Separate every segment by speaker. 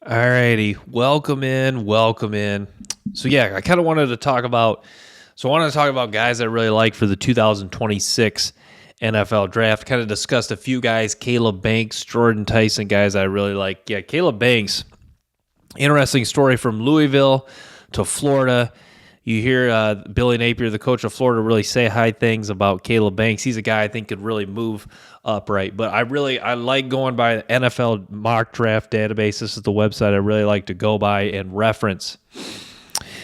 Speaker 1: All righty, welcome in, welcome in. So yeah, I kind of wanted to talk about. So I wanted to talk about guys I really like for the 2026 NFL draft. Kind of discussed a few guys: Caleb Banks, Jordan Tyson, guys I really like. Yeah, Caleb Banks, interesting story from Louisville to Florida. You hear Billy Napier, the coach of Florida, really say high things about Caleb Banks. He's a guy I think could really move upright. But I like going by the NFL mock draft database. This is the website I really like to go by and reference.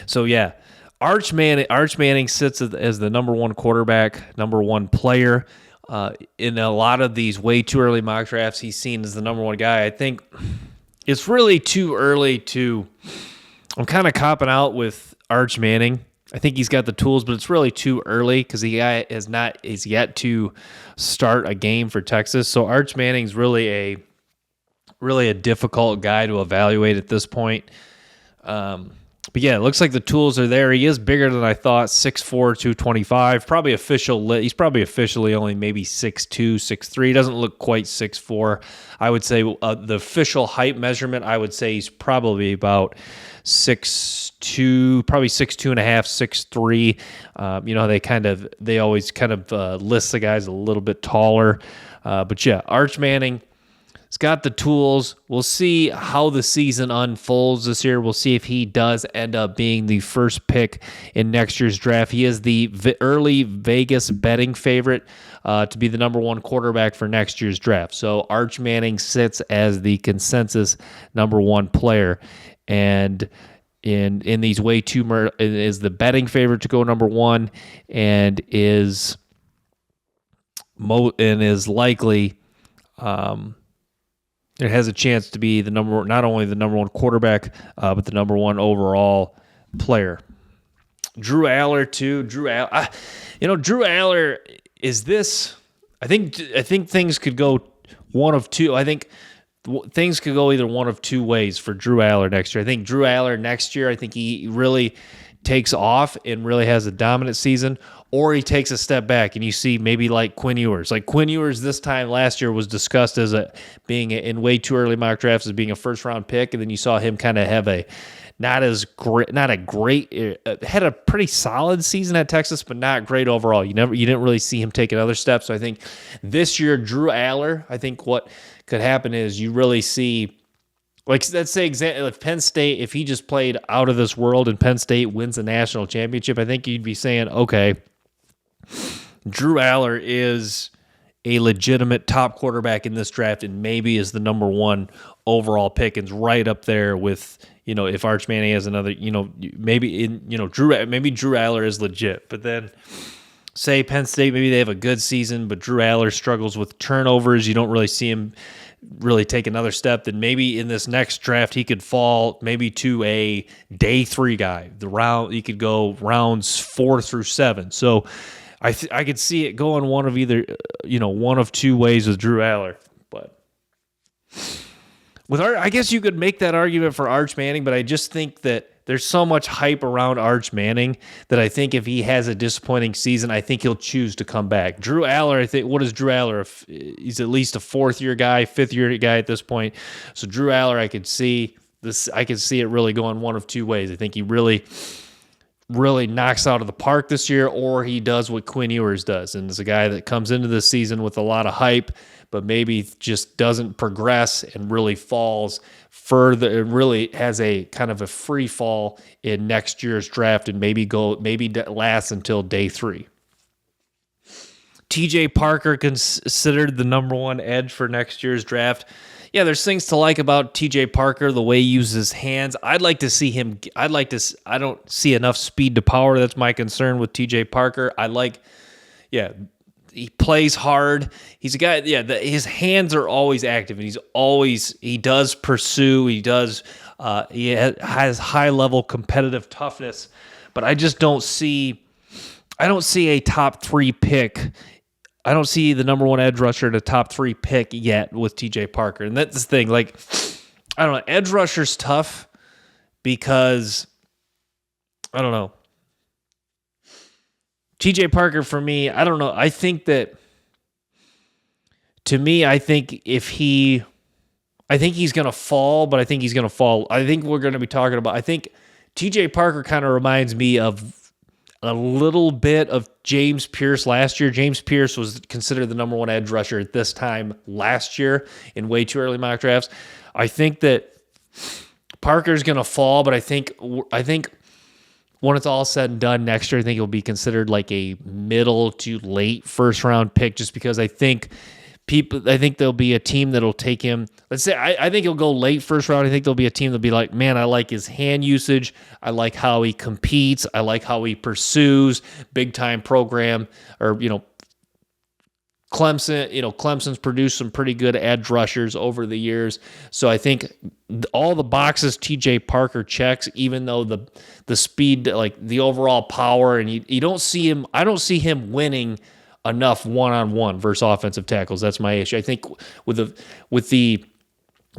Speaker 1: So yeah, Arch Manning sits as the number one quarterback, number one player. In a lot of these way too early mock drafts, he's seen as the number one guy. I think it's really too early to. I'm kind of copping out with Arch Manning. I think he's got the tools, but it's really too early because the guy is yet to start a game for Texas. So Arch Manning's really a difficult guy to evaluate at this point. But yeah, it looks like the tools are there. He is bigger than I thought, 6'4", 225. He's probably officially only maybe 6'2", 6'3". He doesn't look quite 6'4". I would say the official height measurement, I would say he's probably about 6'2", probably 6'2 and a half, 6'3". They always kind of list the guys a little bit taller. But yeah, Arch Manning, he's got the tools. We'll see how the season unfolds this year. We'll see if he does end up being the first pick in next year's draft. He is the early Vegas betting favorite to be the number one quarterback for next year's draft. So Arch Manning sits as the consensus number one player. And in these is the betting favorite to go number one and is likely it has a chance to be not only the number one quarterback, but the number one overall player. Drew Aller too. Drew Aller is this. I think things could go one of two. I think things could go either one of two ways for Drew Aller next year. I think Drew Aller next year, I think he really takes off and really has a dominant season, or he takes a step back and you see maybe like Quinn Ewers. Like Quinn Ewers this time last year was discussed as being in way too early mock drafts as being a first round pick, and then you saw him kind of have had a pretty solid season at Texas, but not great overall. You didn't really see him take another step. So I think this year, Drew Aller, I think what could happen is you really see, like, let's say if Penn State, if he just played out of this world and Penn State wins the national championship, I think you'd be saying, okay, Drew Aller is a legitimate top quarterback in this draft and maybe is the number one overall pick and is right up there with, if Arch Manning has another, maybe Drew Aller is legit. But then say Penn State, maybe they have a good season, but Drew Aller struggles with turnovers. You don't really see him really take another step. Then maybe in this next draft, he could fall maybe to a day 3 guy. He could go rounds 4 through 7. So I could see it going one of two ways with Drew Aller. But I guess you could make that argument for Arch Manning, but I just think that there's so much hype around Arch Manning that I think if he has a disappointing season, I think he'll choose to come back. Drew Aller, I think, what is Drew Aller? He's at least a 4th-year guy, 5th-year guy at this point. So Drew Aller, I could see it really going one of two ways. I think he really knocks out of the park this year, or he does what Quinn Ewers does, and is a guy that comes into this season with a lot of hype, but maybe just doesn't progress and really falls further. It really has a kind of a free fall in next year's draft and maybe lasts until day 3. TJ Parker considered the number one edge for next year's draft. Yeah, there's things to like about TJ Parker, the way he uses his hands. I'd like to see him. I don't see enough speed to power. That's my concern with TJ Parker. He plays hard. He's a guy, his hands are always active, and he does pursue. He has high level competitive toughness, but I just don't see a top 3 pick. I don't see the number one edge rusher at a top 3 pick yet with TJ Parker. And that's the thing. Like, I don't know. Edge rusher's tough because, I don't know. TJ Parker, for me, I don't know. I think that, to me, I think I think he's going to fall, but I think he's going to fall. I think we're going to be talking about, I think TJ Parker kind of reminds me of a little bit of James Pierce last year. James Pierce was considered the number one edge rusher at this time last year in way too early mock drafts. I think that Parker's going to fall, but I think when it's all said and done next year, I think he'll be considered like a middle to late first round pick, just because I think there'll be a team that'll take him. Let's say I think he'll go late first round. I think there'll be a team that'll be like, man, I like his hand usage. I like how he competes. I like how he pursues. Big time program, or Clemson. Clemson's produced some pretty good edge rushers over the years. So I think all the boxes TJ Parker checks, even though the speed, like the overall power, and you don't see him. I don't see him winning enough one-on-one versus offensive tackles. That's my issue. I think with the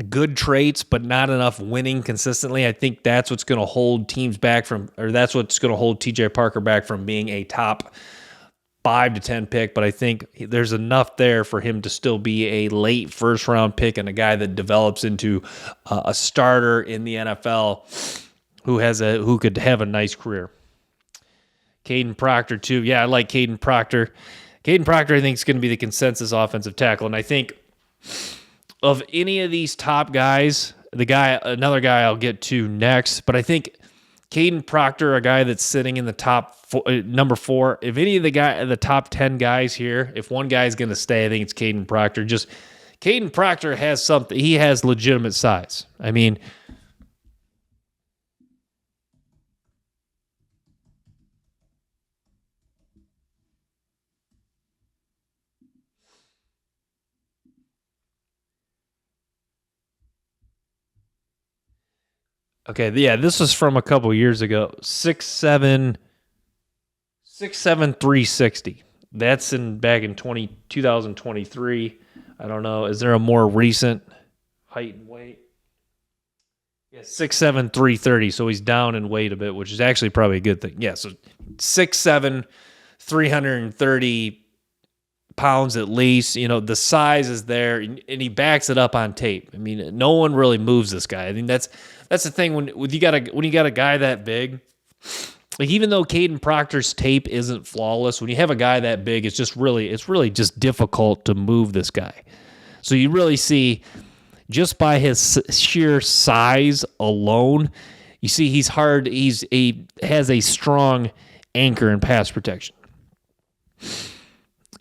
Speaker 1: good traits, but not enough winning consistently, I think that's what's going to hold teams back from, or that's what's going to hold TJ Parker back from being a top 5 to 10 pick. But I think there's enough there for him to still be a late first round pick and a guy that develops into a starter in the NFL who could have a nice career. Caden Proctor too. Yeah, I like Caden Proctor. Caden Proctor, I think, is going to be the consensus offensive tackle. And I think of any of these top guys, another guy I'll get to next, but I think Caden Proctor, a guy that's sitting in the top number 4, if any of the top 10 guys here, if one guy is going to stay, I think it's Caden Proctor. Just Caden Proctor has something. He has legitimate size. I mean, okay, yeah, this was from a couple years ago. 6'7", 360. That's back in 2023. I don't know. Is there a more recent height and weight? Yeah, 6'7", 330. So he's down in weight a bit, which is actually probably a good thing. Yeah, so 6'7", 330 pounds at least. The size is there, and he backs it up on tape. I mean, no one really moves this guy. I mean, that's the thing when you got a guy that big. Like, even though Caden Proctor's tape isn't flawless, when you have a guy that big, it's really just difficult to move this guy. So you really see, just by his sheer size alone, you see he's hard. Has a strong anchor in pass protection.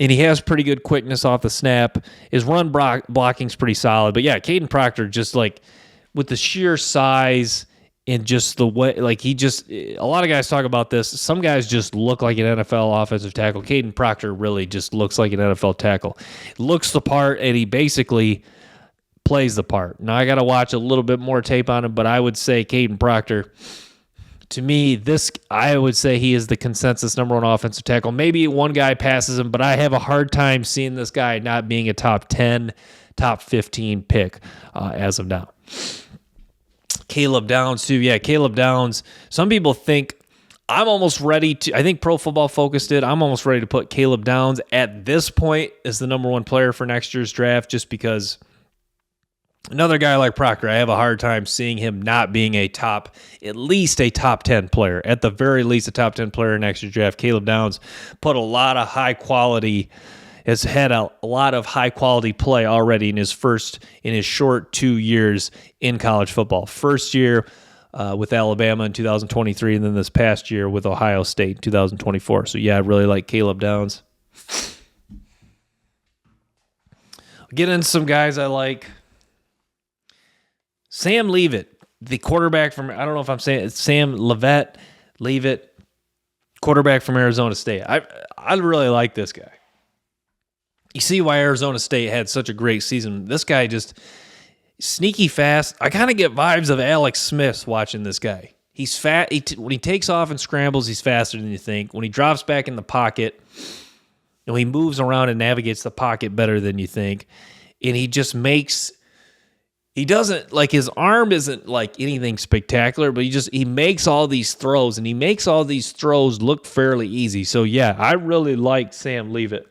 Speaker 1: And he has pretty good quickness off the snap. His run blocking's pretty solid. But yeah, Caden Proctor, just like with the sheer size and just the way, like a lot of guys talk about this. Some guys just look like an NFL offensive tackle. Caden Proctor really just looks like an NFL tackle. Looks the part, and he basically plays the part. Now, I got to watch a little bit more tape on him, but I would say Caden Proctor, to me, I would say he is the consensus number 1 offensive tackle. Maybe one guy passes him, but I have a hard time seeing this guy not being a top 10, top 15 pick as of now. Caleb Downs, too. Yeah, Caleb Downs. Some people think I'm almost ready to, I think Pro Football Focus did, I'm almost ready to put Caleb Downs at this point as the number 1 player for next year's draft, just because another guy like Proctor, I have a hard time seeing him not being at least a top 10 player, at the very least a top 10 player next year's draft. Caleb Downs put a lot of high quality, has had a lot of high quality play already in his short 2 years in college football. First year with Alabama in 2023, and then this past year with Ohio State in 2024. So yeah, I really like Caleb Downs. Get into some guys I like. Sam Leavitt, the quarterback from, I don't know if I'm saying it, Sam Leavitt, quarterback from Arizona State. I really like this guy. You see why Arizona State had such a great season. This guy just sneaky fast. I kind of get vibes of Alex Smith watching this guy. He's fat. When he takes off and scrambles, he's faster than you think. When he drops back in the pocket, he moves around and navigates the pocket better than you think. And he just he doesn't, like, his arm isn't like anything spectacular, but he makes all these throws, and he makes all these throws look fairly easy. So yeah, I really like Sam Leavitt.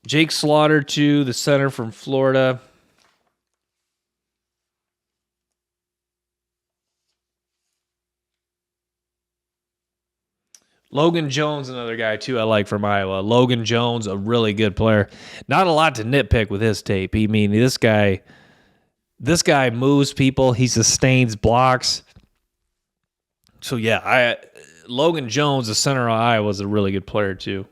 Speaker 1: Jake Slaughter, 2, the center from Florida. Logan Jones, another guy, too, I like from Iowa. Logan Jones, a really good player. Not a lot to nitpick with his tape. I mean, this guy moves people. He sustains blocks. So, yeah, Logan Jones, the center of Iowa, is a really good player, too.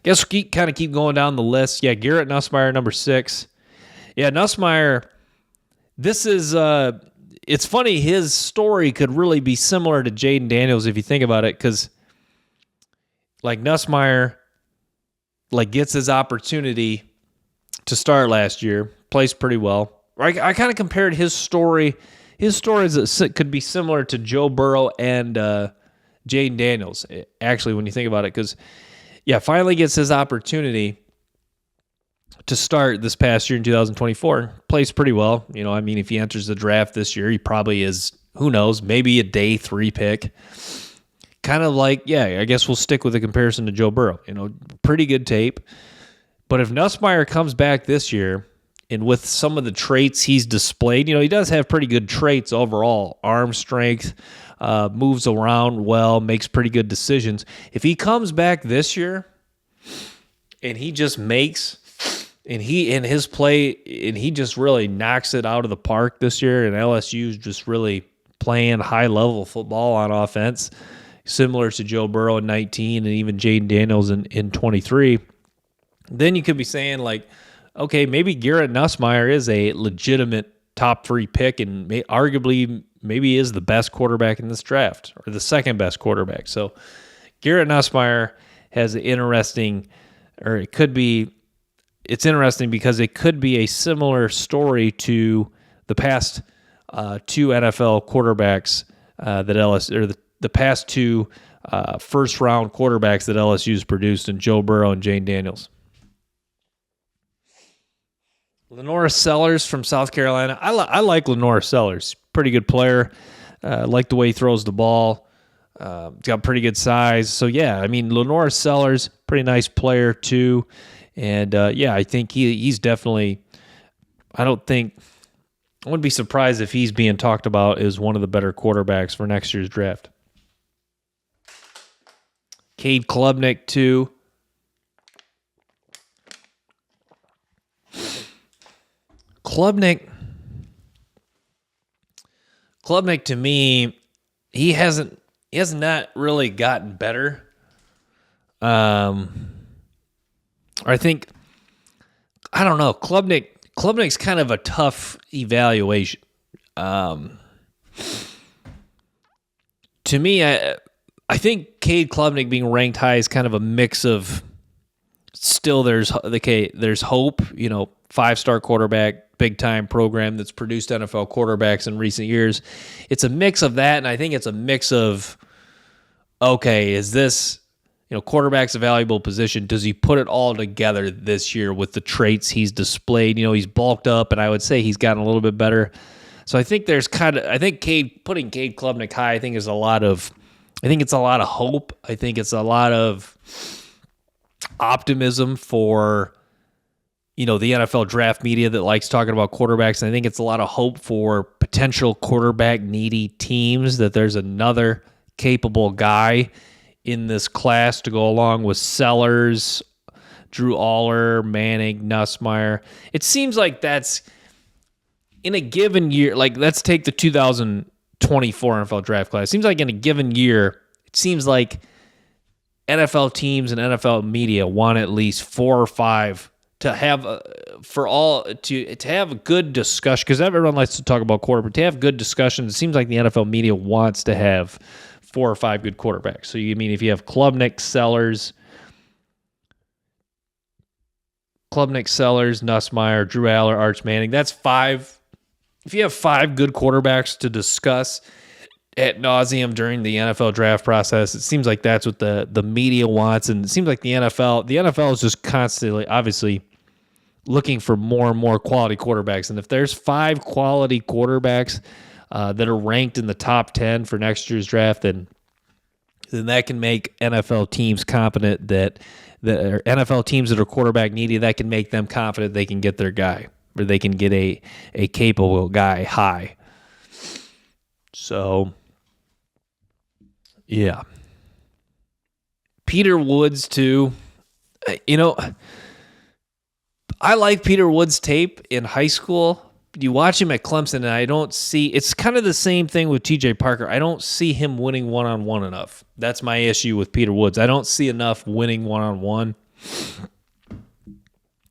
Speaker 1: Guess we kind of keep going down the list. Yeah, Garrett Nussmeier, number 6. Yeah, Nussmeier, this is... it's funny, his story could really be similar to Jaden Daniels if you think about it, because like Nussmeier gets his opportunity to start last year, plays pretty well. I kind of compared his story. His stories could be similar to Joe Burrow and Jaden Daniels, actually, when you think about it, because, yeah, finally gets his opportunity to start this past year in 2024, plays pretty well. I mean, if he enters the draft this year, he probably is, who knows, maybe a day 3 pick. Kind of like, yeah, I guess we'll stick with the comparison to Joe Burrow. Pretty good tape. But if Nussmeier comes back this year, and with some of the traits he's displayed, he does have pretty good traits overall. Arm strength, moves around well, makes pretty good decisions. If he comes back this year, and he just makes... And he just really knocks it out of the park this year, and LSU's just really playing high-level football on offense, similar to Joe Burrow in 19 and even Jaden Daniels in 23. Then you could be saying, okay, maybe Garrett Nussmeier is a legitimate top 3 pick and arguably maybe is the best quarterback in this draft or the second best quarterback. So Garrett Nussmeier has an interesting, or it could be, it's interesting because it could be a similar story to the past 2 NFL quarterbacks that LSU, or the past 2 first-round quarterbacks that LSU's produced in Joe Burrow and Jaden Daniels. Lenora Sellers from South Carolina. I like Lenora Sellers. Pretty good player. Like the way he throws the ball. He's got pretty good size. So, yeah, I mean, Lenora Sellers, pretty nice player too. And, I think he's definitely – I wouldn't be surprised if he's being talked about as one of the better quarterbacks for next year's draft. Cade Klubnik, too. Klubnik, to me, he has not really gotten better. I think, I don't know, Klubnik's kind of a tough evaluation. To me, I think Cade Klubnik being ranked high is kind of a mix of, still there's hope, 5-star quarterback, big-time program that's produced NFL quarterbacks in recent years. It's a mix of that, and I think it's a mix of, okay, is this, quarterback's a valuable position. Does he put it all together this year with the traits he's displayed? He's bulked up, and I would say he's gotten a little bit better. So I think putting Cade Klubnik high, I think it's a lot of hope. I think it's a lot of optimism for, the NFL draft media that likes talking about quarterbacks. And I think it's a lot of hope for potential quarterback needy teams that there's another capable guy in this class to go along with Sellers, Drew Aller, Manning, Nussmeier. It seems like that's in a given year. Let's take the 2024 NFL draft class. It seems like in a given year, it seems like NFL teams and NFL media want at least 4 or 5 to have to have a good discussion, because everyone likes to talk about quarterback. To have good discussions, it seems like the NFL media wants to have 4 or 5 good quarterbacks. So you mean if you have Klubnik, Sellers, Nussmeier, Drew Aller, Arch Manning, that's 5. If you have 5 good quarterbacks to discuss ad nauseum during the NFL draft process, it seems like that's what the media wants, and it seems like the NFL is just constantly, obviously, looking for more and more quality quarterbacks. And if there's 5 quality quarterbacks that are ranked in the top 10 for next year's draft, then that can make NFL teams confident that the NFL teams that are quarterback needy, that can make them confident they can get their guy, or they can get a capable guy high. So, yeah. Peter Woods, too. I like Peter Woods' tape in high school. You watch him at Clemson, and I don't see... It's kind of the same thing with T.J. Parker. I don't see him winning one-on-one enough. That's my issue with Peter Woods. I don't see enough winning one-on-one,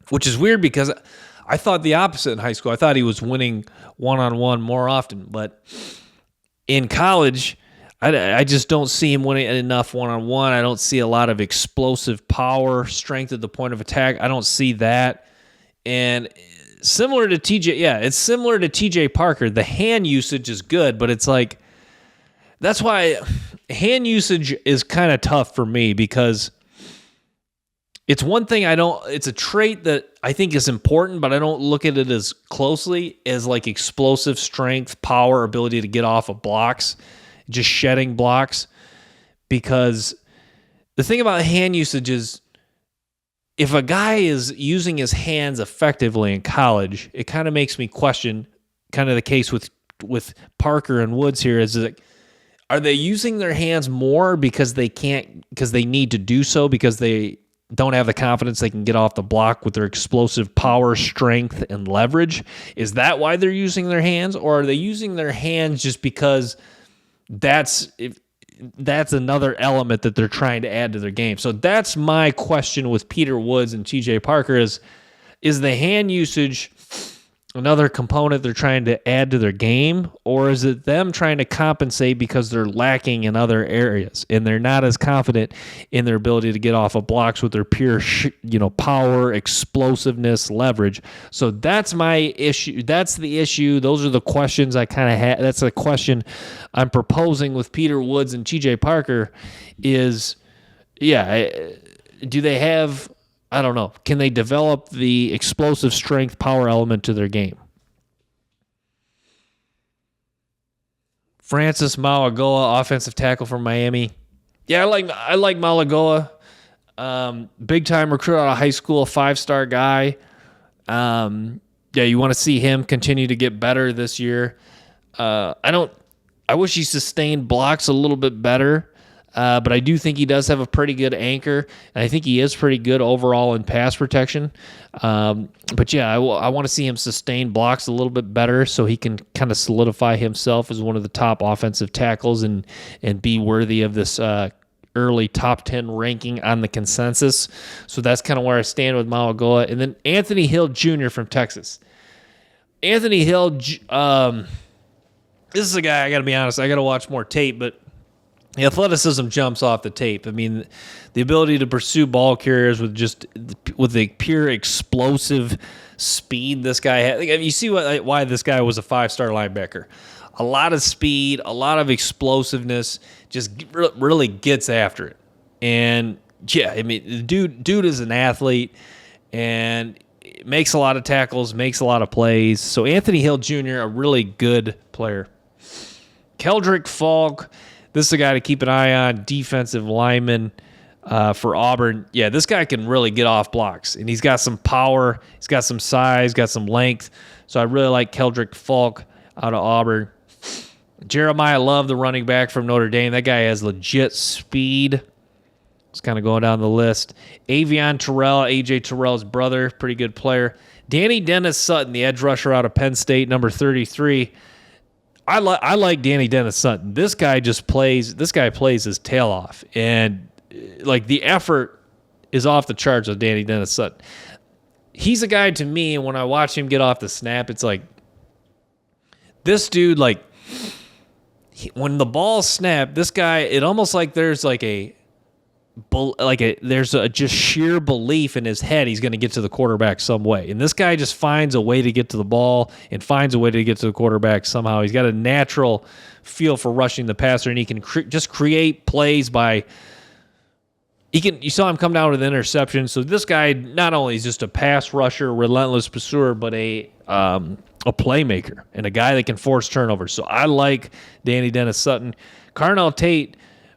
Speaker 1: which is weird because I thought the opposite in high school. I thought he was winning one-on-one more often, but in college, I just don't see him winning enough one-on-one. I don't see a lot of explosive power, strength at the point of attack. I don't see that. And similar to it's similar to TJ Parker. The hand usage is good, but it's like, that's why hand usage is kind of tough for me, because it's one thing it's a trait that I think is important, but I don't look at it as closely as like explosive strength, power, ability to get off of blocks, just shedding blocks. Because the thing about hand usage is, if a guy is using his hands effectively in college, it kind of makes me question, kind of the case with Parker and Woods here, is like, are they using their hands more because they need to do so, because they don't have the confidence they can get off the block with their explosive power, strength, and leverage? Is that why they're using their hands? Or are they using their hands just because that's another element that they're trying to add to their game? So that's my question with Peter Woods and TJ Parker is the hand usage another component they're trying to add to their game, or is it them trying to compensate because they're lacking in other areas and they're not as confident in their ability to get off of blocks with their pure power, explosiveness, leverage? So that's my issue. That's the issue. Those are the questions I kind of had. That's the question I'm proposing with Peter Woods and TJ Parker is, do they have, I don't know, can they develop the explosive strength power element to their game? Francis Mauigoa, offensive tackle from Miami. Yeah, I like Mauigoa. Big time recruit out of high school, 5-star guy. You want to see him continue to get better this year. I wish he sustained blocks a little bit better. But I do think he does have a pretty good anchor, and I think he is pretty good overall in pass protection. I want to see him sustain blocks a little bit better so he can kind of solidify himself as one of the top offensive tackles and be worthy of this early top 10 ranking on the consensus. So that's kind of where I stand with Mauigoa. And then Anthony Hill Jr. from Texas. Anthony Hill, this is a guy, I got to be honest, I got to watch more tape, but the athleticism jumps off the tape. I mean, the ability to pursue ball carriers with the pure explosive speed this guy had. You see why this guy was a 5-star linebacker. A lot of speed, a lot of explosiveness, just really gets after it. And the dude is an athlete and makes a lot of tackles, makes a lot of plays. So Anthony Hill Jr., a really good player. Keldrick Falk, this is a guy to keep an eye on, defensive lineman for Auburn. Yeah, this guy can really get off blocks, and he's got some power, he's got some size, got some length. So I really like Keldrick Falk out of Auburn. Jeremiah Love, the running back from Notre Dame. That guy has legit speed. It's kind of going down the list. Avion Terrell, A.J. Terrell's brother, pretty good player. Danny Dennis Sutton, the edge rusher out of Penn State, number 33. I like Danny Dennis Sutton. This guy plays his tail off, and like the effort is off the charts with Danny Dennis Sutton. He's a guy to me, and when I watch him get off the snap, it's like this dude, like when the ball snapped, this guy, it almost like there's there's a just sheer belief in his head he's going to get to the quarterback some way. And this guy just finds a way to get to the ball and finds a way to get to the quarterback somehow. He's got a natural feel for rushing the passer, and he can just create plays you saw him come down with an interception. So this guy not only is just a pass rusher, relentless pursuer, but a playmaker and a guy that can force turnovers. So I like Danny Dennis Sutton. Carnell Tate,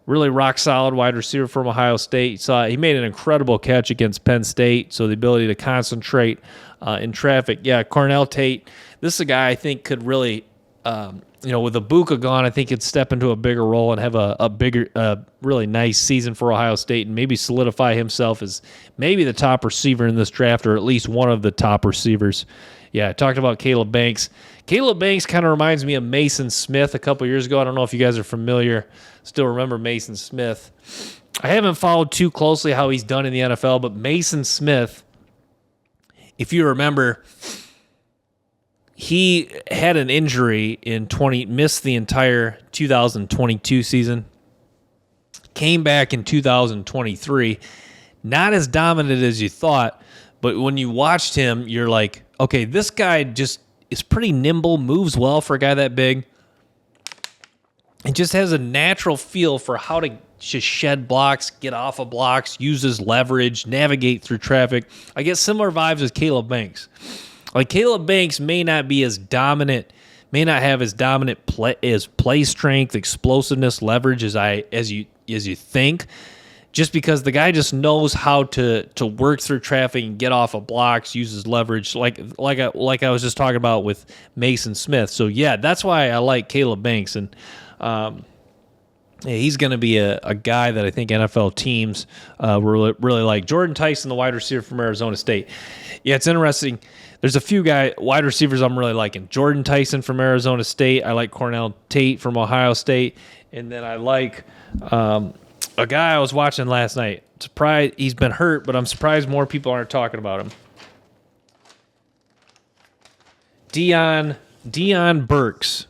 Speaker 1: really rock solid wide receiver from Ohio State. He made an incredible catch against Penn State, so the ability to concentrate in traffic. Yeah, Cornell Tate, this is a guy I think could really, with Ibuka gone, I think could step into a bigger role and have a bigger, really nice season for Ohio State and maybe solidify himself as maybe the top receiver in this draft or at least one of the top receivers. Yeah, I talked about Caleb Banks. Caleb Banks kind of reminds me of Mason Smith a couple years ago. I don't know if you guys are familiar, still remember Mason Smith. I haven't followed too closely how he's done in the NFL, but Mason Smith, if you remember, he had an injury missed the entire 2022 season, came back in 2023, not as dominant as you thought, but when you watched him, you're like, okay, this guy just is pretty nimble, moves well for a guy that big, and just has a natural feel for how to just shed blocks, get off of blocks, uses leverage, navigate through traffic. I get similar vibes as Caleb Banks. Like Caleb Banks may not be as dominant, may not have as dominant play strength, explosiveness, leverage as you think, just because the guy just knows how to work through traffic and get off of blocks, uses leverage, like I was just talking about with Mason Smith. So yeah, that's why I like Caleb Banks, and he's going to be a guy that I think NFL teams really like. Jordan Tyson, the wide receiver from Arizona State. Yeah, it's interesting. There's a few wide receivers I'm really liking. Jordan Tyson from Arizona State. I like Cornell Tate from Ohio State, and then I like a guy I was watching last night. Surprised he's been hurt, but I'm surprised more people aren't talking about him. Deion Burks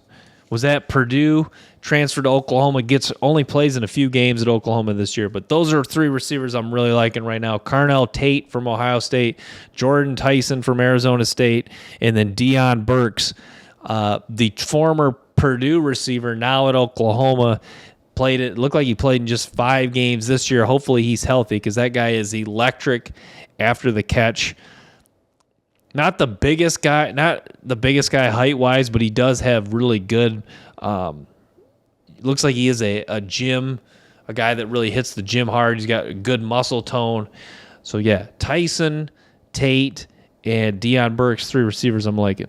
Speaker 1: was at Purdue, transferred to Oklahoma, only plays in a few games at Oklahoma this year. But those are three receivers I'm really liking right now. Cornell Tate from Ohio State, Jordan Tyson from Arizona State, and then Deion Burks, the former Purdue receiver, now at Oklahoma. Looked like he played in just 5 games this year. Hopefully he's healthy because that guy is electric after the catch. Not the biggest guy height-wise, but he does have really good looks like he is a guy that really hits the gym hard. He's got a good muscle tone. So, yeah, Tyson, Tate, and Deion Burks, 3 receivers I'm liking.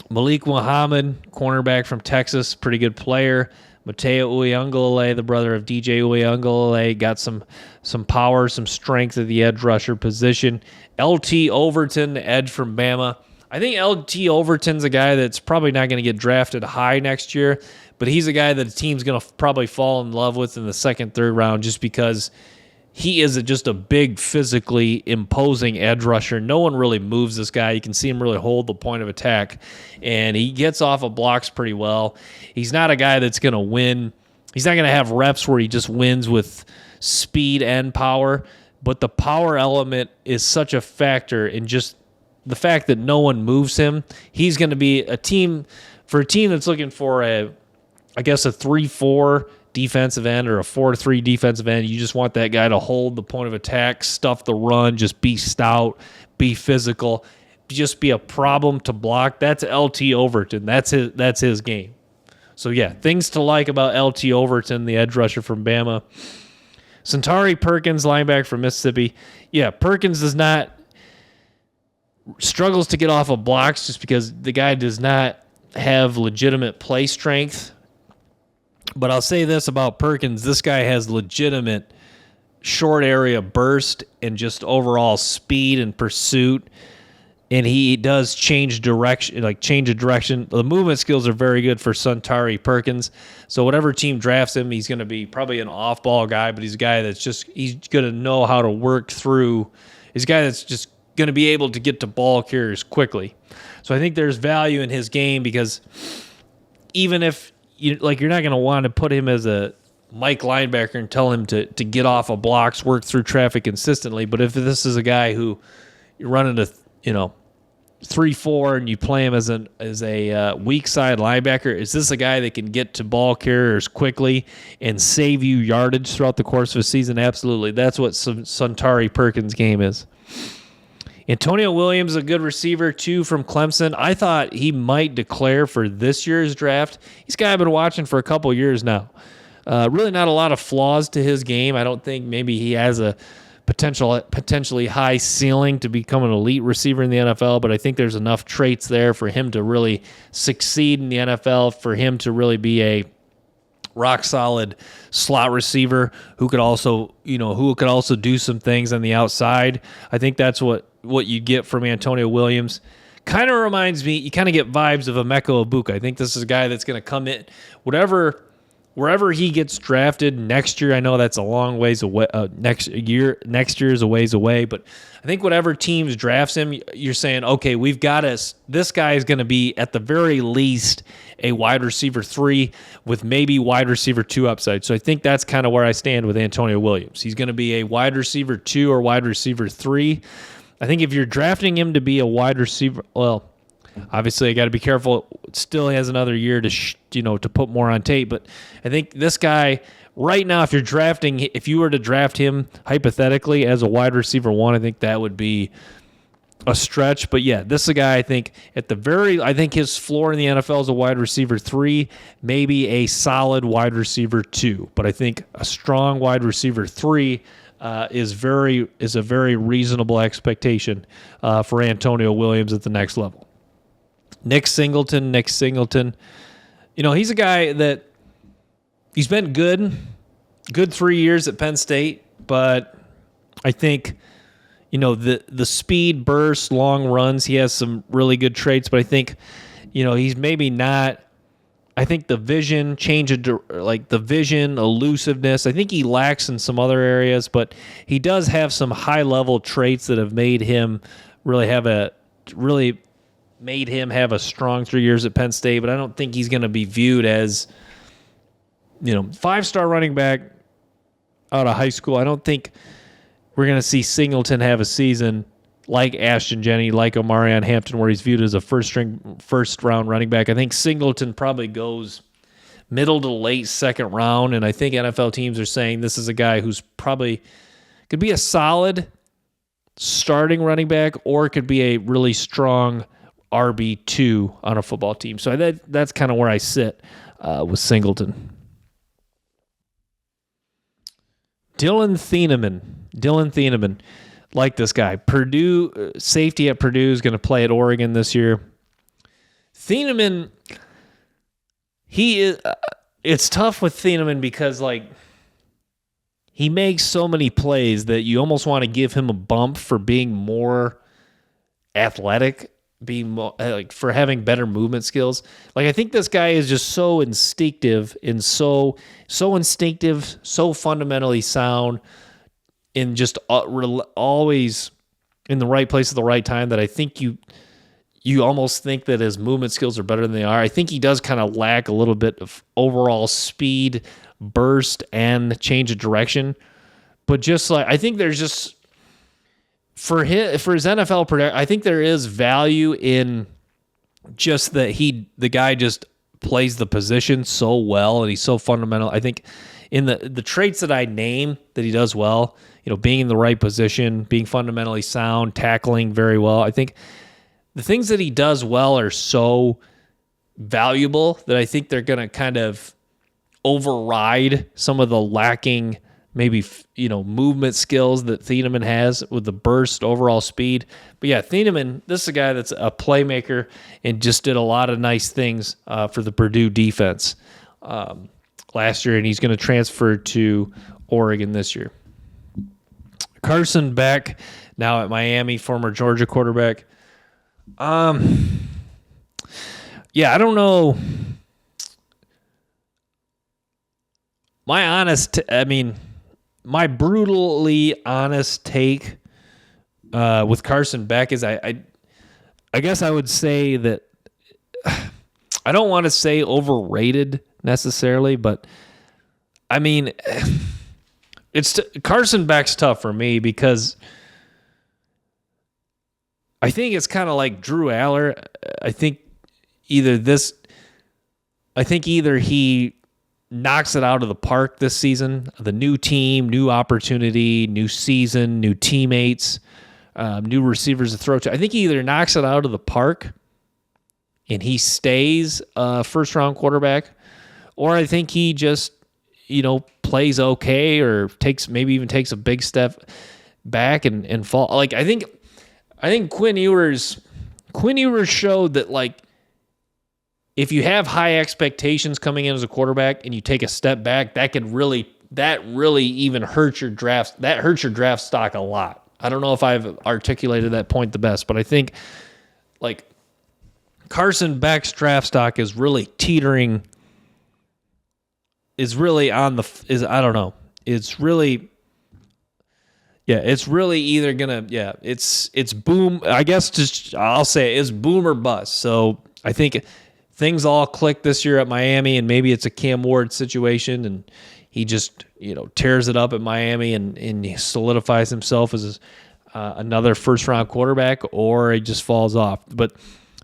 Speaker 1: Malik Muhammad, cornerback from Texas, pretty good player. Mateo Uyunglele, the brother of DJ Uyunglele, got some power, some strength at the edge rusher position. LT Overton, the edge from Bama. I think LT Overton's a guy that's probably not going to get drafted high next year, but he's a guy that the team's going to probably fall in love with in the second, third round just because he is just a big, physically imposing edge rusher. No one really moves this guy. You can see him really hold the point of attack, and he gets off of blocks pretty well. He's not a guy that's going to win. He's not going to have reps where he just wins with speed and power, but the power element is such a factor in just the fact that no one moves him. He's going to be a team that's looking for a 3-4 defensive end or a 4-3 defensive end. You just want that guy to hold the point of attack, stuff the run, just be stout, be physical, just be a problem to block. That's LT Overton. That's his game. So yeah, things to like about LT Overton, the edge rusher from Bama. Santari Perkins, linebacker from Mississippi. Yeah, Perkins struggles to get off of blocks just because the guy does not have legitimate play strength. But I'll say this about Perkins. This guy has legitimate short area burst and just overall speed and pursuit. And he does change a direction. The movement skills are very good for Santari Perkins. So whatever team drafts him, he's going to be probably an off-ball guy, but he's a guy that's he's going to know how to work through. He's a guy that's just going to be able to get to ball carriers quickly. So I think there's value in his game because even if you're not going to want to put him as a Mike linebacker and tell him to get off of blocks, work through traffic consistently. But if this is a guy who you're running a 3-4 and you play him as a weak side linebacker, is this a guy that can get to ball carriers quickly and save you yardage throughout the course of a season? Absolutely. That's what Santari Perkins' game is. Antonio Williams, a good receiver, too, from Clemson. I thought he might declare for this year's draft. He's a guy I've been watching for a couple years now. Really not a lot of flaws to his game. I don't think maybe he has a potentially high ceiling to become an elite receiver in the NFL, but I think there's enough traits there for him to really succeed in the NFL, for him to really be a rock solid slot receiver who could also do some things on the outside. I think that's what you get from Antonio Williams. Kind of reminds me, you kind of get vibes of Emeka Egbuka. I think this is a guy that's going to come in wherever he gets drafted next year. I know that's a long ways away. Next year is a ways away, but I think whatever teams drafts him, you're saying, okay, we've got us. This guy is going to be at the very least a wide receiver 3 with maybe wide receiver 2 upside. So I think that's kind of where I stand with Antonio Williams. He's going to be a wide receiver 2 or wide receiver 3. I think if you're drafting him to be a wide receiver, well, obviously I got to be careful. Still has another year to put more on tape. But I think this guy right now, if you were to draft him hypothetically as a wide receiver 1, I think that would be a stretch. But yeah, this is a guy I think I think his floor in the NFL is a wide receiver 3, maybe a solid wide receiver 2. But I think a strong wide receiver 3 is a very reasonable expectation for Antonio Williams at the next level. Nick Singleton. He's a guy that he's been good 3 years at Penn State, but I think the speed, burst, long runs, he has some really good traits, but I think he's maybe not. I think the vision, elusiveness, I think he lacks in some other areas, but he does have some high-level traits that have made him have a strong 3 years at Penn State, but I don't think he's going to be viewed as, 5-star running back out of high school. I don't think we're going to see Singleton have a season like Ashton Jenney, like Omarion Hampton, where he's viewed as a first-round running back. I think Singleton probably goes middle to late second round, and I think NFL teams are saying this is a guy who's probably could be a solid starting running back or could be a really strong RB2 on a football team. So that's kind of where I sit with Singleton. Dylan Thieneman. Like this guy. Purdue, safety at Purdue, is going to play at Oregon this year. Thieneman, it's tough with Thieneman because, he makes so many plays that you almost want to give him a bump for being more athletic, being more, for having better movement skills. I think this guy is just so instinctive and so instinctive, so fundamentally sound, in just always in the right place at the right time, that I think you almost think that his movement skills are better than they are. I think he does kind of lack a little bit of overall speed, burst, and change of direction. But I think there's just for his NFL production, I think there is value in just that the guy just plays the position so well and he's so fundamental. I think in the traits that I name that he does well, being in the right position, being fundamentally sound, tackling very well. I think the things that he does well are so valuable that I think they're going to kind of override some of the lacking, maybe, movement skills that Thieneman has with the burst, overall speed. But yeah, Thieneman, this is a guy that's a playmaker and just did a lot of nice things for the Purdue defense last year, and he's going to transfer to Oregon this year. Carson Beck, now at Miami, former Georgia quarterback. Yeah, I don't know. My brutally honest take with Carson Beck is I guess I would say that I don't want to say overrated necessarily, but Carson Beck's tough for me because I think it's kind of like Drew Aller. I think either he knocks it out of the park this season. The new team, new opportunity, new season, new teammates, new receivers to throw to. I think he either knocks it out of the park and he stays a first-round quarterback, or I think he just plays okay or maybe even takes a big step back and fall. Like I think Quinn Ewers showed that, like, if you have high expectations coming in as a quarterback and you take a step back, that really even hurts your draft. That hurts your draft stock a lot. I don't know if I've articulated that point the best, but I think, like, Carson Beck's draft stock is really teetering. It's really either gonna, it's boom. I guess I'll say it's boom or bust. So I think things all click this year at Miami, and maybe it's a Cam Ward situation, and he just tears it up at Miami and he solidifies himself as another first round quarterback, or he just falls off. But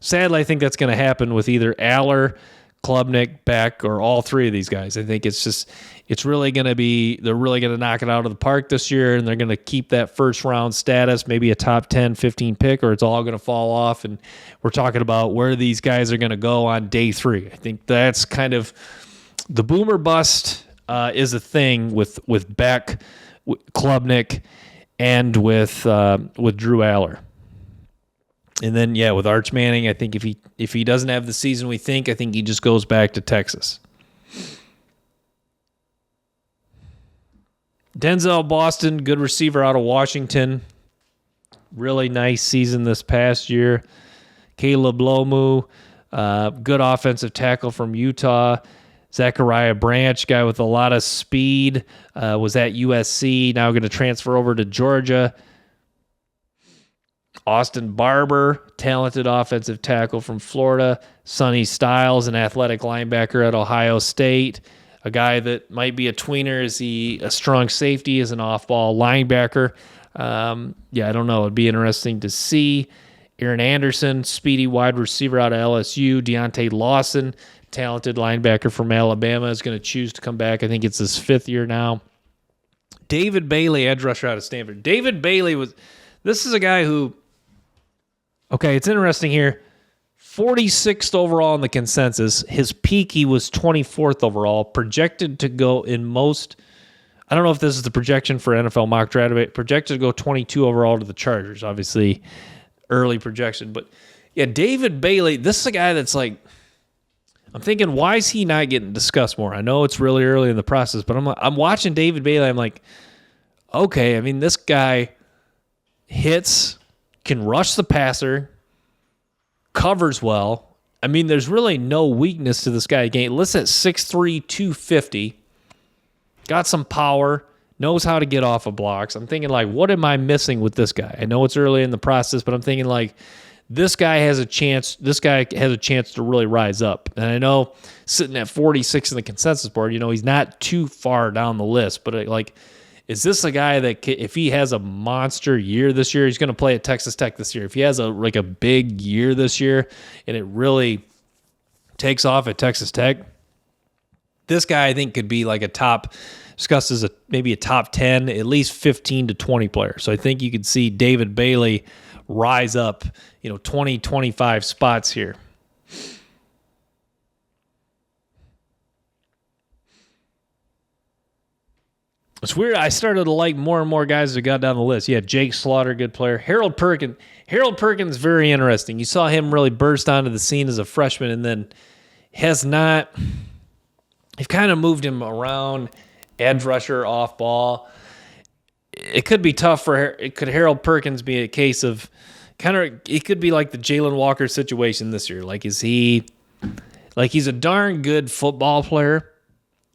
Speaker 1: sadly, I think that's going to happen with either Aller, Klubnik, Beck, or all three of these guys. I think they're really going to knock it out of the park this year, and they're going to keep that first round status, maybe a top 10, 15 pick, or it's all going to fall off. And we're talking about where these guys are going to go on day 3. I think that's kind of the boomer bust is a thing with Beck, Klubnik, and with Drew Aller. And then, with Arch Manning, I think if he doesn't have the season we think, I think he just goes back to Texas. Denzel Boston, good receiver out of Washington. Really nice season this past year. Caleb Lomu, good offensive tackle from Utah. Zachariah Branch, guy with a lot of speed, was at USC, now going to transfer over to Georgia. Austin Barber, talented offensive tackle from Florida. Sonny Styles, an athletic linebacker at Ohio State. A guy that might be a tweener. Is he a strong safety? Is an off-ball linebacker? I don't know. It'd be interesting to see. Aaron Anderson, speedy wide receiver out of LSU. Deontay Lawson, talented linebacker from Alabama, is going to choose to come back. I think it's his 5th year now. David Bailey, edge rusher out of Stanford. David Bailey this is a guy who, okay, it's interesting here. 46th overall in the consensus. His peak, he was 24th overall. Projected to go in most, I don't know if this is the projection for NFL mock draft, but projected to go 22 overall to the Chargers. Obviously, early projection. But yeah, David Bailey, this is a guy that's like, I'm thinking, why is he not getting discussed more? I know it's really early in the process, but I'm watching David Bailey. I'm like, okay, I mean, this guy hits, can rush the passer, covers well. I mean, there's really no weakness to this guy. Again, listed at 6'3", 250. Got some power, knows how to get off of blocks. I'm thinking, like, what am I missing with this guy? I know it's early in the process, but I'm thinking, like, this guy has a chance to really rise up. And I know sitting at 46 in the consensus board, he's not too far down the list, but is this a guy that if he has a monster year this year, he's going to play at Texas Tech this year. If he has a big year this year and it really takes off at Texas Tech, this guy I think could be like discussed as maybe a top 10, at least 15 to 20 player. So I think you could see David Bailey rise up, 20, 25 spots here. It's weird. I started to like more and more guys that got down the list. Yeah, Jake Slaughter, good player. Harold Perkins, very interesting. You saw him really burst onto the scene as a freshman and then has not. They've kind of moved him around, edge rusher, off ball. It could be tough could Harold Perkins be a case of it could be like the Jalen Walker situation this year. Like, he's a darn good football player.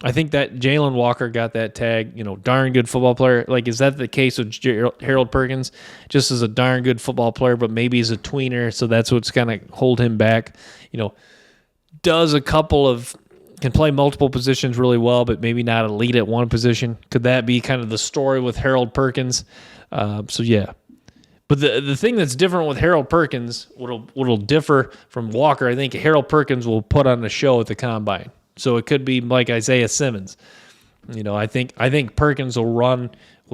Speaker 1: I think that Jalen Walker got that tag, darn good football player. Like, is that the case with Harold Perkins? Just as a darn good football player, but maybe he's a tweener, so that's what's going to hold him back. Can play multiple positions really well, but maybe not elite at one position. Could that be kind of the story with Harold Perkins? Yeah. But the thing that's different with Harold Perkins, what'll differ from Walker, I think Harold Perkins will put on a show at the combine. So it could be like Isaiah Simmons. I think Perkins will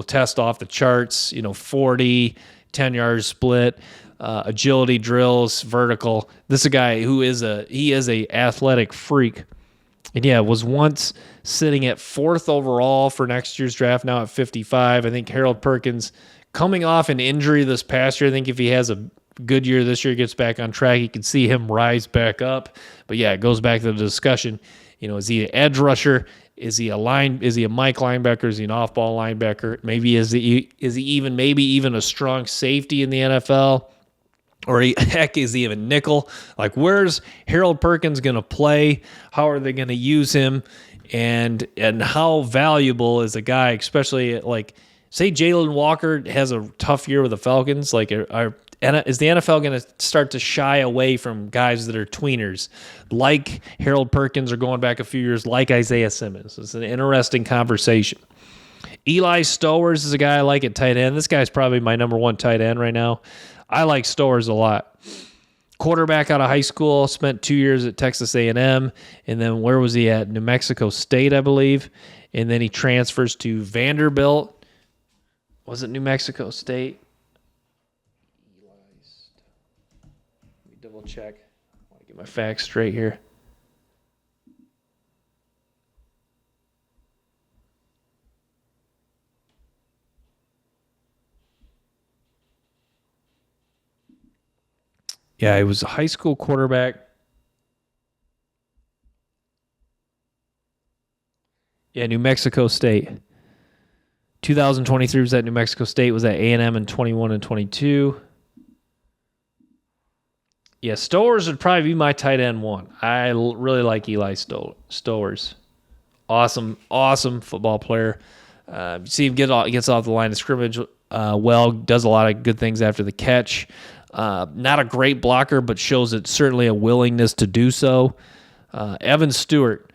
Speaker 1: test off the charts, 40, 10-yard split, agility drills, vertical. This is a guy who is a athletic freak. And yeah, was once sitting at 4th overall for next year's draft, now at 55. I think Harold Perkins coming off an injury this past year. I think if he has a good year this year, gets back on track, you can see him rise back up. But yeah, it goes back to the discussion. Is he an edge rusher? Is he a Mike linebacker? Is he an off-ball linebacker? Maybe is he even a strong safety in the NFL? Or heck, is he even nickel? Like, where's Harold Perkins going to play? How are they going to use him? And how valuable is a guy, especially like, say Jalen Walker has a tough year with the Falcons? Like, is the NFL going to start to shy away from guys that are tweeners, like Harold Perkins, or going back a few years, like Isaiah Simmons? It's an interesting conversation. Eli Stowers is a guy I like at tight end. This guy's probably my number one tight end right now. I like Stowers a lot. Quarterback out of high school, spent 2 years at Texas A&M, and then where was he at? New Mexico State, I believe. And then he transfers to Vanderbilt. Was it New Mexico State? Let me double check. I want to get my facts straight here. Yeah, he was a high school quarterback. Yeah, New Mexico State. 2023 was at New Mexico State, was at A&M in 21 and 22. Yeah, Stowers would probably be my tight end one. I really like Eli Stowers. Awesome football player. You see him gets off the line of scrimmage does a lot of good things after the catch. Not a great blocker, but shows it certainly a willingness to do so. Evan Stewart,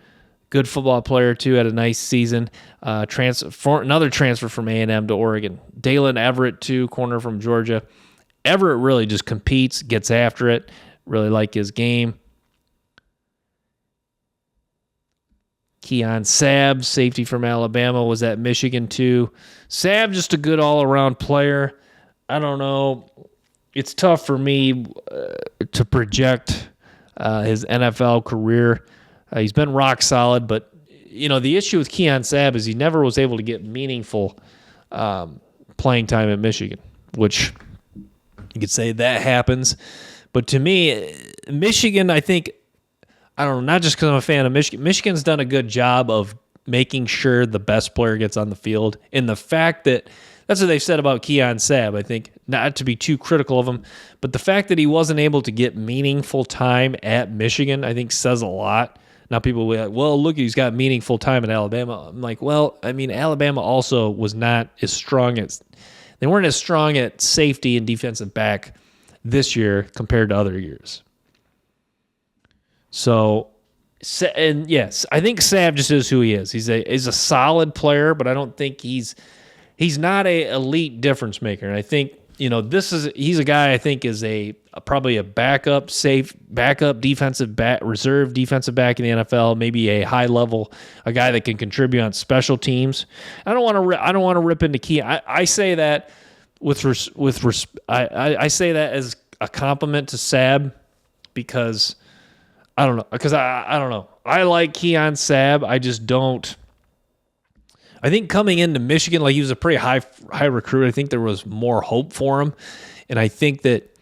Speaker 1: good football player too, had a nice season. Another transfer from A&M to Oregon. Dalen Everett too, corner from Georgia. Everett really just competes, gets after it. Really like his game. Keon Sabb, safety from Alabama, was at Michigan too. Sabb, just a good all-around player. I don't know. It's tough for me to project his NFL career. He's been rock solid, but the issue with Keon Sabb is he never was able to get meaningful playing time at Michigan, which you could say that happens. But to me, Michigan, I don't know, not just because I'm a fan of Michigan. Michigan's done a good job of making sure the best player gets on the field. And the fact that that's what they've said about Keon Sabb, I think, not to be too critical of him, but the fact that he wasn't able to get meaningful time at Michigan, I think says a lot. Now people will be like, well, look, he's got meaningful time at Alabama. I'm like, well, I mean, Alabama also was not as strong they weren't as strong at safety and defensive back this year compared to other years. So, and yes, I think Sabb just is who he is. He's a solid player, but I don't think he's not a elite difference maker. And I think he's a guy I think is probably a backup defensive back, reserve defensive back in the NFL, maybe a high level, a guy that can contribute on special teams. I don't want to rip into Key. I say that I say that as a compliment to Sabb because I don't know. I like Keon Sabb. I just don't. I think coming into Michigan, like he was a pretty high recruit. I think there was more hope for him, and I think that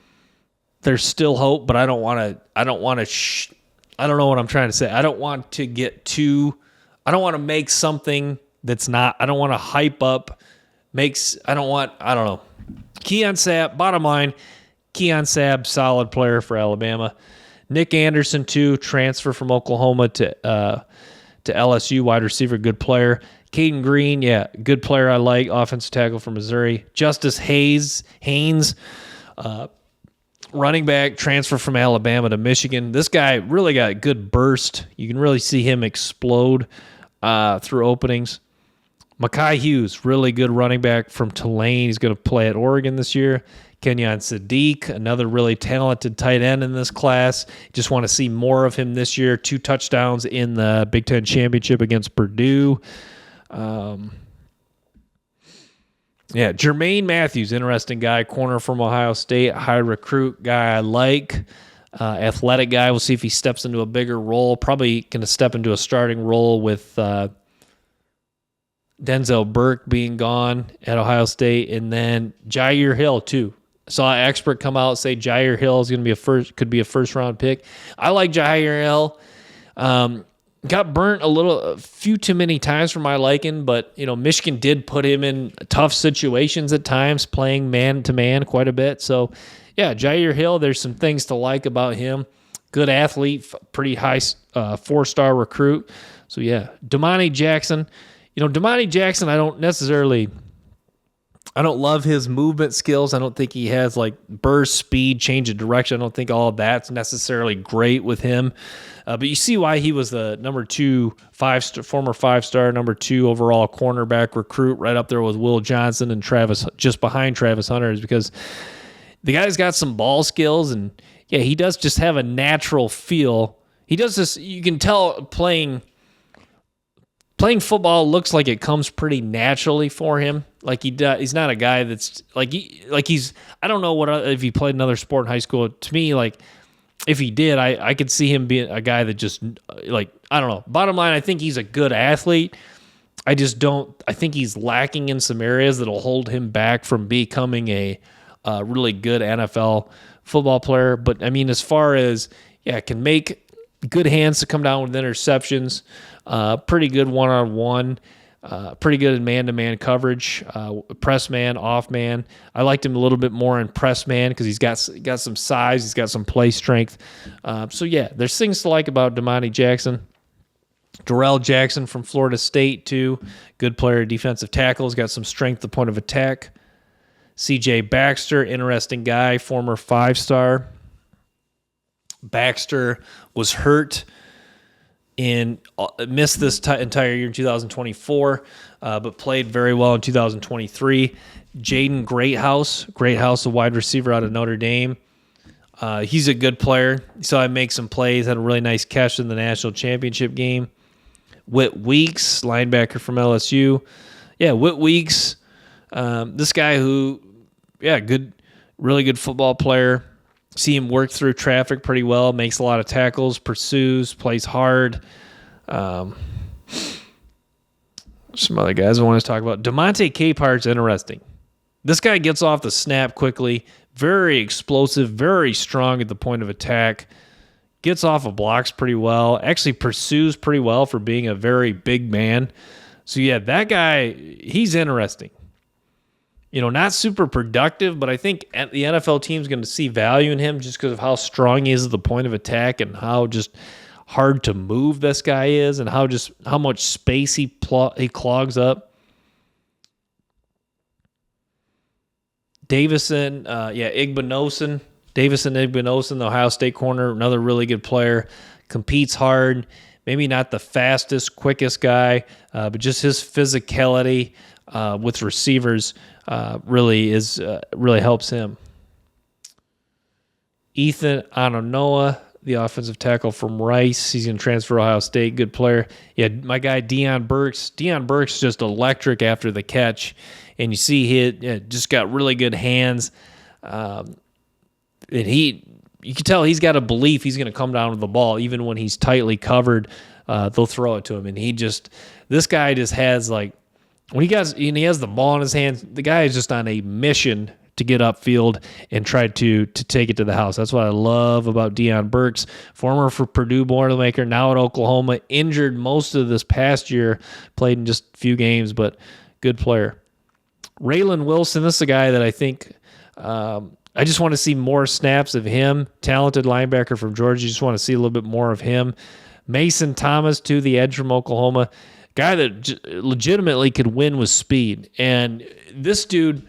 Speaker 1: there's still hope. But I don't want to. I don't know what I'm trying to say. I don't want to get too. I don't want to make something that's not. I don't want to hype up. I don't know. Keon Sabb. Bottom line, Keon Sabb, solid player for Alabama. Nick Anderson too, transfer from Oklahoma to LSU, wide receiver, good player. Caden Green, yeah, good player I like, offensive tackle from Missouri. Justice Haynes, running back, transfer from Alabama to Michigan. This guy really got a good burst. You can really see him explode through openings. Mekhi Hughes, really good running back from Tulane. He's going to play at Oregon this year. Kenyon Sadiq, another really talented tight end in this class. Just want to see more of him this year. 2 touchdowns in the Big Ten Championship against Purdue. Jermaine Matthews, interesting guy, corner from Ohio State, high recruit guy I like. athletic guy. We'll see if he steps into a bigger role. Probably going to step into a starting role with Denzel Burke being gone at Ohio State, and then Jair Hill too. Saw an expert come out and say Jair Hill is going to be could be a first round pick. I like Jair Hill. Got burnt a few too many times for my liking, but Michigan did put him in tough situations at times, playing man to man quite a bit. So, yeah, Jair Hill, there's some things to like about him. Good athlete, pretty high 4-star recruit. So, yeah, Damani Jackson. Damani Jackson, I don't love his movement skills. I don't think he has like burst, speed, change of direction. I don't think all of that's necessarily great with him. But you see why he was the former 5-star, number 2 overall cornerback recruit, right up there with Will Johnson and just behind Travis Hunter, is because the guy's got some ball skills, and yeah, he does just have a natural feel. He does this. You can tell playing football looks like it comes pretty naturally for him. Like he's not a guy that's he's. I don't know if he played another sport in high school. To me, like if he did, I could see him being a guy that just I don't know. Bottom line, I think he's a good athlete. I just don't. I think he's lacking in some areas that'll hold him back from becoming a really good NFL football player. But I mean, as far as can make good hands to come down with interceptions. Pretty good one-on-one, pretty good in man-to-man coverage, press man, off man. I liked him a little bit more in press man because he's got some size, he's got some play strength. So yeah, there's things to like about Damani Jackson. Darrell Jackson from Florida State too, good player, defensive tackle, has got some strength at the point of attack. C.J. Baxter, interesting guy, former 5-star. Baxter was hurt and missed this entire year in 2024, but played very well in 2023. Jaden Greathouse, a wide receiver out of Notre Dame. He's a good player. Saw him make some plays, had a really nice catch in the national championship game. Whit Weeks, linebacker from LSU. Yeah, Whit Weeks, this guy who, really good football player. See him work through traffic pretty well, makes a lot of tackles, pursues, plays hard. Some other guys I want to talk about. DeMonte Capart's interesting. This guy gets off the snap quickly, very explosive, very strong at the point of attack, gets off of blocks pretty well, actually pursues pretty well for being a very big man. So, yeah, that guy, he's interesting. Not super productive, but I think the NFL team's going to see value in him just because of how strong he is at the point of attack and how just hard to move this guy is and how much space he clogs up. Davison Igbinosun, the Ohio State corner, another really good player, competes hard, maybe not the fastest, quickest guy, but just his physicality with receivers really helps him. Ethan Anonoa, the offensive tackle from Rice. He's going to transfer to Ohio State. Good player. Yeah, my guy Deion Burks. Deion Burks just electric after the catch, and you see he just got really good hands. And you can tell he's got a belief he's going to come down with the ball even when he's tightly covered. They'll throw it to him, and this guy just has when he has the ball in his hands, the guy is just on a mission to get upfield and try to take it to the house. That's what I love about Deion Burks, former for Purdue Boilermaker, now at Oklahoma, injured most of this past year, played in just a few games, but good player. Raylan Wilson, this is a guy that I think I just want to see more snaps of him. Talented linebacker from Georgia, just want to see a little bit more of him. Mason Thomas, too, the edge from Oklahoma. Guy that legitimately could win with speed. And this dude,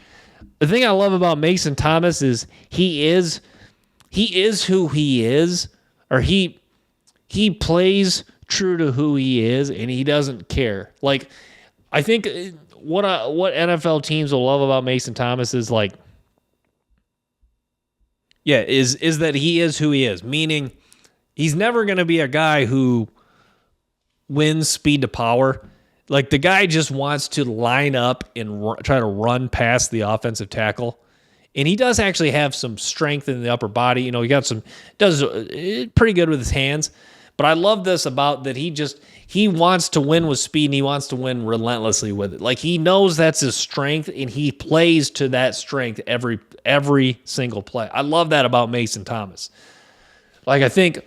Speaker 1: the thing I love about Mason Thomas is he is who he is, or he plays true to who he is, and he doesn't care. I think what NFL teams will love about Mason Thomas is is that he is who he is, meaning he's never going to be a guy who wins speed to power. The guy just wants to line up and try to run past the offensive tackle And he does actually have some strength in the upper body. He does pretty good with his hands. But I love this about that he wants to win with speed and he wants to win relentlessly with it. Like he knows that's his strength and he plays to that strength every single play. I love that about Mason Thomas. Like I think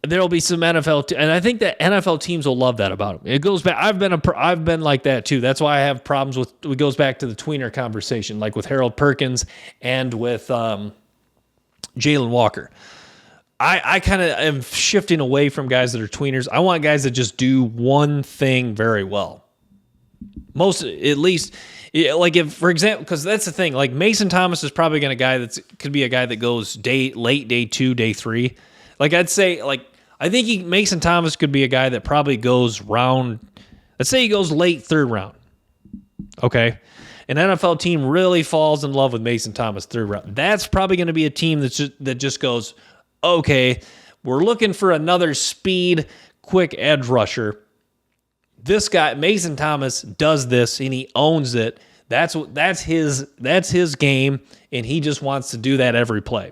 Speaker 1: there'll be some NFL, and I think that NFL teams will love that about him. It goes back. I've been like that too. That's why I have problems with. It goes back to the tweener conversation, like with Harold Perkins and with Jalen Walker. I kind of am shifting away from guys that are tweeners. I want guys that just do one thing very well. Most, at least, like if, for example, because that's the thing. Like Mason Thomas is probably could be a guy that goes late day 2, day 3. Like I'd say, like I think Mason Thomas could be a guy that probably goes round. Let's say he goes late 3rd round. Okay, an NFL team really falls in love with Mason Thomas 3rd round. That's probably going to be a team that just goes, okay, we're looking for another speed, quick edge rusher. This guy, Mason Thomas, does this and he owns it. That's his game, and he just wants to do that every play.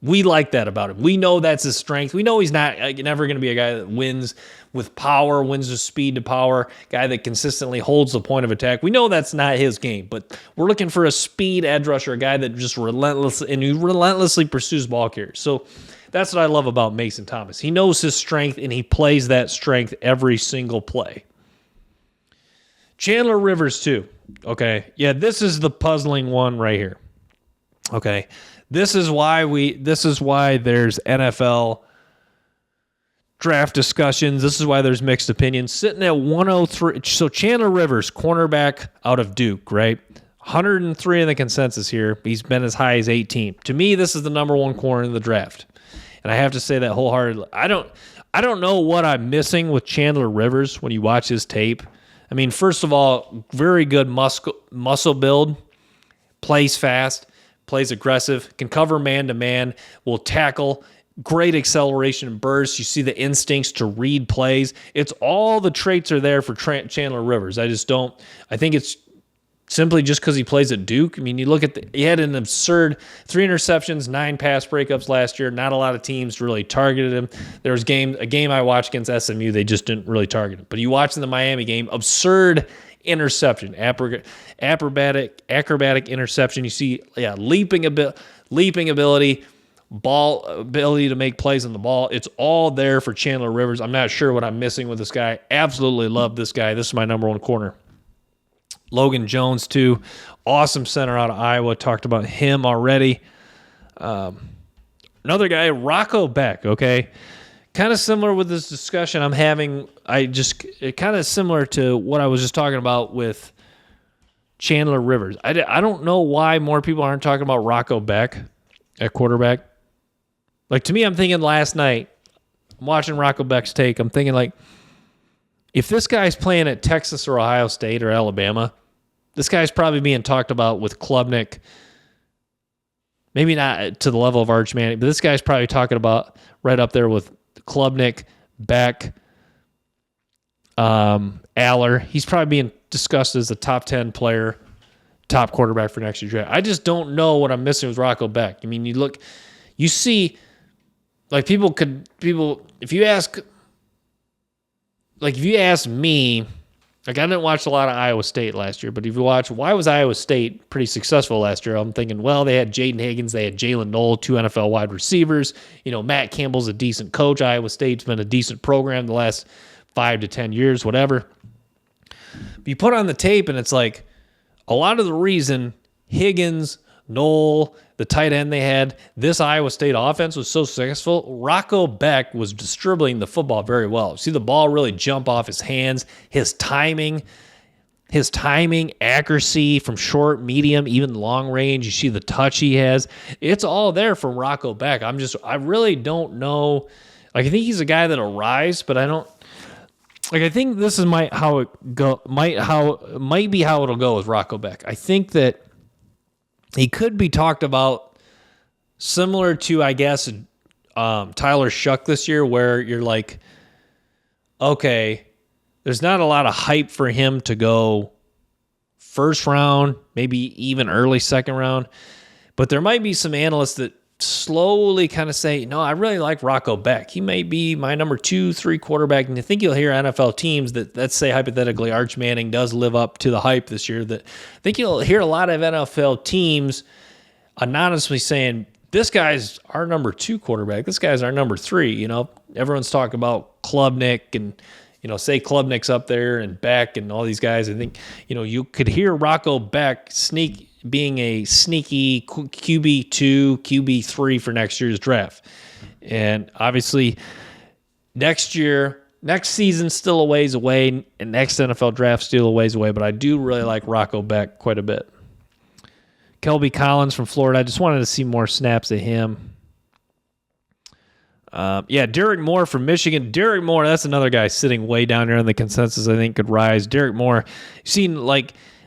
Speaker 1: We like that about him. We know that's his strength. We know he's not never going to be a guy that wins with power, wins with speed to power, guy that consistently holds the point of attack. We know that's not his game, but we're looking for a speed edge rusher, a guy that just relentlessly pursues ball carriers. So that's what I love about Mason Thomas. He knows his strength, and he plays that strength every single play. Chandler Rivers, too. Okay. Yeah, this is the puzzling one right here. Okay. This is why there's NFL draft discussions. This is why there's mixed opinions. Sitting at 103. So Chandler Rivers, cornerback out of Duke, right? 103 in the consensus here. He's been as high as 18. To me, this is the number 1 corner in the draft. And I have to say that wholeheartedly. I don't know what I'm missing with Chandler Rivers when you watch his tape. I mean, first of all, very good muscle build, plays fast, plays aggressive, can cover man-to-man, will tackle, great acceleration and burst. You see the instincts to read plays. It's all the traits are there for Chandler Rivers. I think it's simply just because he plays at Duke. I mean, you look at he had an absurd 3 interceptions, 9 pass breakups last year. Not a lot of teams really targeted him. There was a game I watched against SMU. They just didn't really target him. But you watch in the Miami game, absurd interception, acrobatic interception. You see, leaping ability, ball ability to make plays on the ball. It's all there for Chandler Rivers. I'm not sure what I'm missing with this guy. Absolutely love this guy. This is my number 1 corner. Logan Jones, too. Awesome center out of Iowa. Talked about him already. Another guy, Rocco Beck, okay? Kind of similar with this discussion I'm having. Kind of similar to what I was just talking about with Chandler Rivers. I don't know why more people aren't talking about Rocco Beck at quarterback. Like, to me, I'm thinking last night, I'm watching Rocco Beck's take. I'm thinking, like, if this guy's playing at Texas or Ohio State or Alabama, this guy's probably being talked about with Klubnik. Maybe not to the level of Arch Manning, but this guy's probably talking about right up there with Klubnik, Beck, Aller. He's probably being discussed as a top 10 player, top quarterback for next year's draft. I just don't know what I'm missing with Rocco Beck. I mean, you see, like if you ask me, like, I didn't watch a lot of Iowa State last year, but if you watch, why was Iowa State pretty successful last year? I'm thinking, well, they had Jaden Higgins, they had Jalen Knoll, 2 NFL wide receivers. Matt Campbell's a decent coach. Iowa State's been a decent program the last 5 to 10 years, whatever. But you put on the tape, and it's like a lot of the reason Higgins, Knoll, the tight end they had, this Iowa State offense was so successful. Rocco Beck was distributing the football very well. See the ball really jump off his hands, his timing, accuracy from short, medium, even long range. You see the touch he has. It's all there from Rocco Beck. I really don't know. Like, I think he's a guy that'll rise, but I don't. Like, I think this is might be how it'll go with Rocco Beck. I think that he could be talked about similar to, I guess, Tyler Shuck this year, where you're like, okay, there's not a lot of hype for him to go first round, maybe even early second round. But there might be some analysts that slowly kind of say, no, I really like Rocco Beck. He may be my number 2-3 quarterback. And I think you'll hear NFL teams that, let's say hypothetically, Arch Manning does live up to the hype this year, that I think you'll hear a lot of NFL teams anonymously saying, this guy's our number 2 quarterback. This guy's our number 3. You know, everyone's talking about Klubnik and, you know, say Klubnik's up there and Beck and all these guys. I think, you know, you could hear Rocco Beck being a sneaky QB2, QB3 for next year's draft. And obviously next season's still a ways away, and next NFL draft still a ways away, but I do really like Rocco Beck quite a bit. Kelby Collins from Florida, I just wanted to see more snaps of him. Derek Moore from Michigan. Derek Moore, that's another guy sitting way down here in the consensus I think could rise. Derek Moore,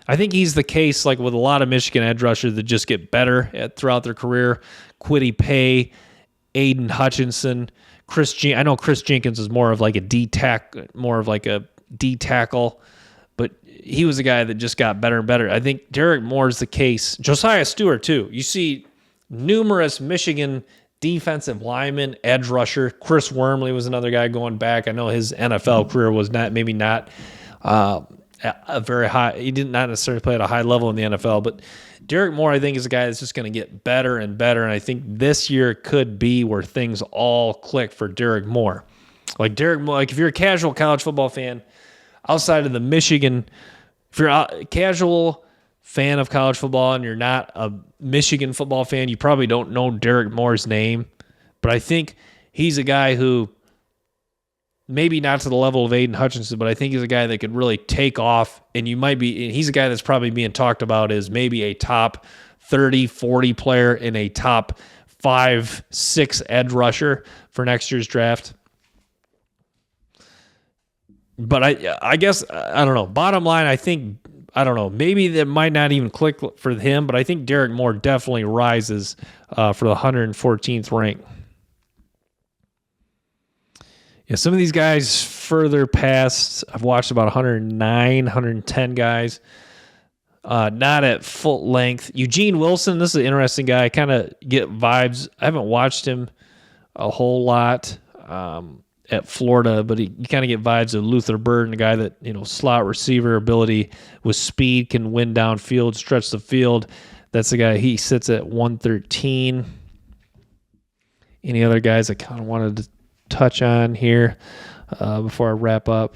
Speaker 1: I think he's the case like with a lot of Michigan edge rushers that just get better throughout their career. Kwity Paye, Aiden Hutchinson, I know Chris Jenkins is more of like a D tackle, but he was a guy that just got better and better. I think Derek Moore is the case. Josiah Stewart too. You see numerous Michigan defensive linemen, edge rusher. Chris Wormley was another guy going back. I know his NFL career was not a very high. He did not necessarily play at a high level in the NFL, but Derek Moore, I think, is a guy that's just going to get better and better. And I think this year could be where things all click for Derek Moore. Like Derek Moore, like if you're a casual college football fan outside of the Michigan, if you're a casual fan of college football and you're not a Michigan football fan, you probably don't know Derek Moore's name. But I think he's a guy who, maybe not to the level of Aiden Hutchinson, but I think he's a guy that could really take off, and he's a guy that's probably being talked about as maybe a top 30, 40 player in a top 5, 6 edge rusher for next year's draft. But I guess, I don't know. Bottom line, I don't know. Maybe that might not even click for him, but I think Derek Moore definitely rises for the 114th rank. Yeah, some of these guys further past, I've watched about 109, 110 guys, not at full length. Eugene Wilson, this is an interesting guy. I kind of get vibes. I haven't watched him a whole lot at Florida, but you kind of get vibes of Luther Burden, a guy that, you know, slot receiver ability with speed, can win downfield, stretch the field. That's the guy. He sits at 113. Any other guys I kind of wanted to touch on here before I wrap up?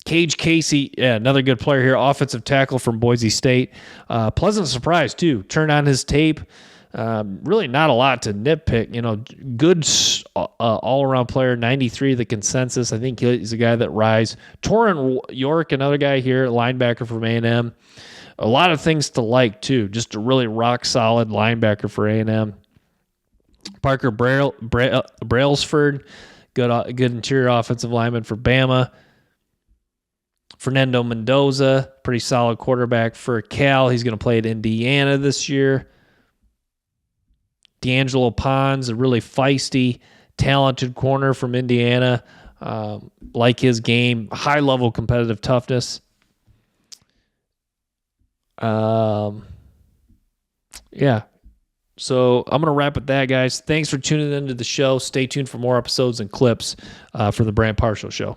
Speaker 1: Cage Casey, another good player here, offensive tackle from Boise State. Pleasant surprise too. Turn on his tape. Really not a lot to nitpick. You know, good all-around player, 93 the consensus. I think he's a guy that rise. Torrin York, another guy here, linebacker from A&M. A lot of things to like too. Just a really rock-solid linebacker for A&M. Parker Brailsford, good interior offensive lineman for Bama. Fernando Mendoza, pretty solid quarterback for Cal. He's going to play at Indiana this year. D'Angelo Pons, a really feisty, talented corner from Indiana. Like his game, high-level competitive toughness. So I'm going to wrap with that, guys. Thanks for tuning into the show. Stay tuned for more episodes and clips from the Brand Partial Show.